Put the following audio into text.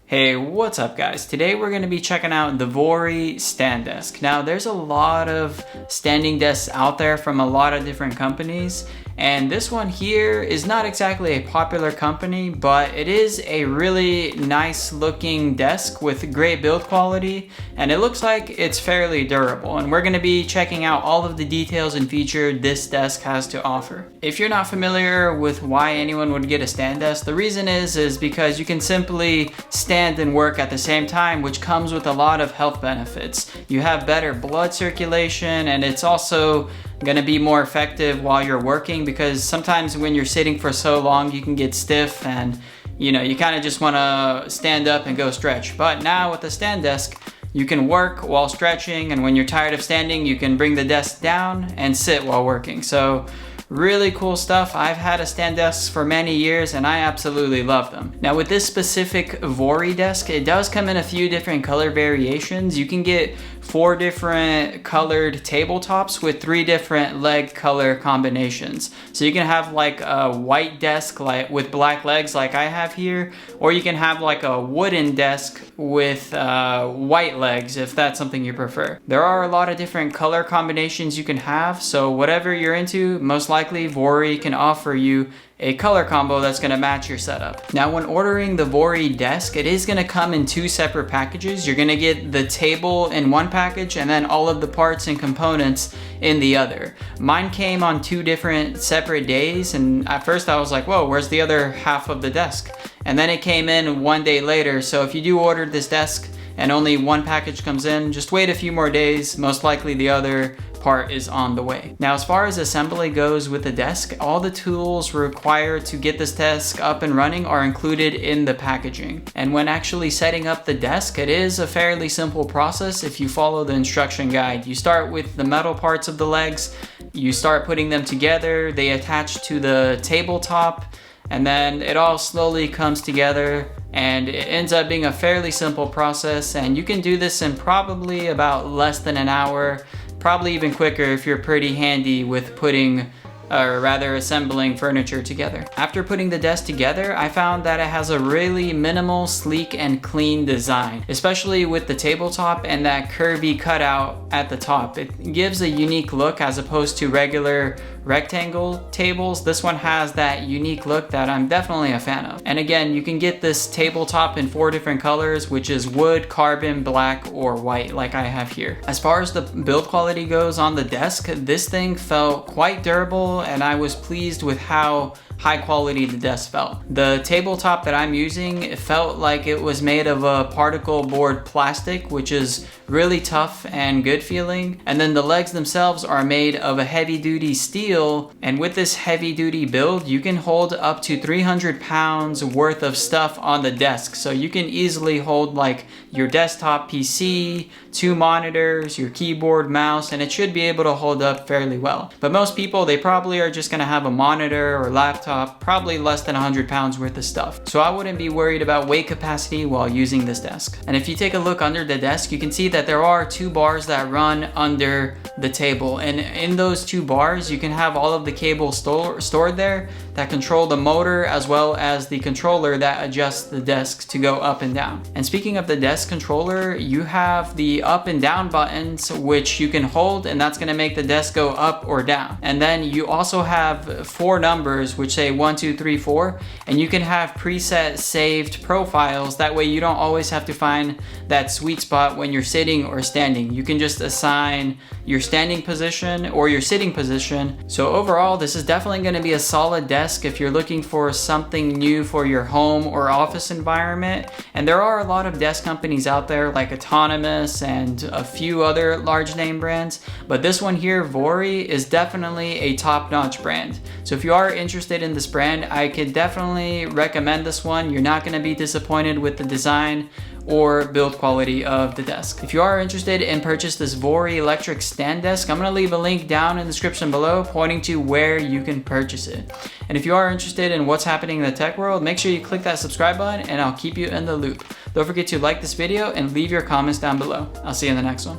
Hey, what's up guys? Today we're going to be checking out the VORII stand desk. Now there's a lot of standing desks out there from a lot of different companies, and this one here is not exactly a popular company, but it is a really nice looking desk with great build quality, and it looks like it's fairly durable, and we're going to be checking out all of the details and features this desk has to offer. If you're not familiar with why anyone would get a stand desk, the reason is because you can simply stand and work at the same time, which comes with a lot of health benefits. You have better blood circulation, and it's also gonna be more effective while you're working, because sometimes when you're sitting for so long you can get stiff and you kind of just want to stand up and go stretch. But now with the stand desk, you can work while stretching, and when you're tired of standing you can bring the desk down and sit while working. So really cool stuff. I've had a stand desk for many years and I absolutely love them. Now with this specific VORII desk, it does come in a few different color variations. You can get 4 different colored tabletops with 3 different leg color combinations. So you can have like a white desk with black legs like I have here, or you can have like a wooden desk with white legs if that's something you prefer. There are a lot of different color combinations you can have, so whatever you're into, most likely VORII can offer you a color combo that's going to match your setup. Now when ordering the VORII desk, it is going to come in 2 separate packages. You're going to get the table in one package and then all of the parts and components in the other. Mine came on 2 different separate days, and at first I was like, whoa, where's the other half of the desk? And then it came in 1 day later. So if you do order this desk and only 1 package comes in, just wait a few more days. Most likely the other part is on the way. Now as far as assembly goes with the desk, all the tools required to get this desk up and running are included in the packaging. And when actually setting up the desk, it is a fairly simple process if you follow the instruction guide. You start with the metal parts of the legs, you start putting them together, they attach to the tabletop, and then it all slowly comes together, and it ends up being a fairly simple process, and you can do this in probably about less than an hour. Probably even quicker if you're pretty handy with putting, or rather assembling furniture together. After putting the desk together, I found that it has a really minimal, sleek, and clean design, especially with the tabletop and that curvy cutout at the top. It gives a unique look as opposed to regular rectangle tables. This one has that unique look that I'm definitely a fan of. And again, you can get this tabletop in 4 different colors, which is wood, carbon, black, or white like I have here. As far as the build quality goes on the desk, this thing felt quite durable, and I was pleased with how high quality the desk felt. The tabletop that I'm using, it felt like it was made of a particle board plastic, which is really tough and good feeling. And then the legs themselves are made of a heavy duty steel, and with this heavy duty build, you can hold up to 300 pounds worth of stuff on the desk. So you can easily hold like your desktop PC, 2 monitors, your keyboard, mouse, and it should be able to hold up fairly well. But most people, they probably are just gonna have a monitor or laptop, probably less than 100 pounds worth of stuff. So I wouldn't be worried about weight capacity while using this desk. And if you take a look under the desk, you can see that there are 2 bars that run under the table. And in those 2 bars, you can have all of the cables stored there that control the motor, as well as the controller that adjusts the desk to go up and down. And speaking of the desk controller, you have the up and down buttons, which you can hold, and that's gonna make the desk go up or down. And then you also have 4 numbers, which say 1, 2, 3, 4, and you can have preset saved profiles. That way you don't always have to find that sweet spot when you're sitting or standing. You can just assign your standing position or your sitting position. So overall, this is definitely going to be a solid desk if you're looking for something new for your home or office environment. And there are a lot of desk companies out there like Autonomous and a few other large name brands, but this one here, VORII, is definitely a top-notch brand. So if you are interested in this brand, I could definitely recommend this one. You're not going to be disappointed with the design or build quality of the desk. If you are interested in purchase this VORII electric stand desk, I'm gonna leave a link down in the description below pointing to where you can purchase it. And if you are interested in what's happening in the tech world, make sure you click that subscribe button and I'll keep you in the loop. Don't forget to like this video and leave your comments down below. I'll see you in the next one.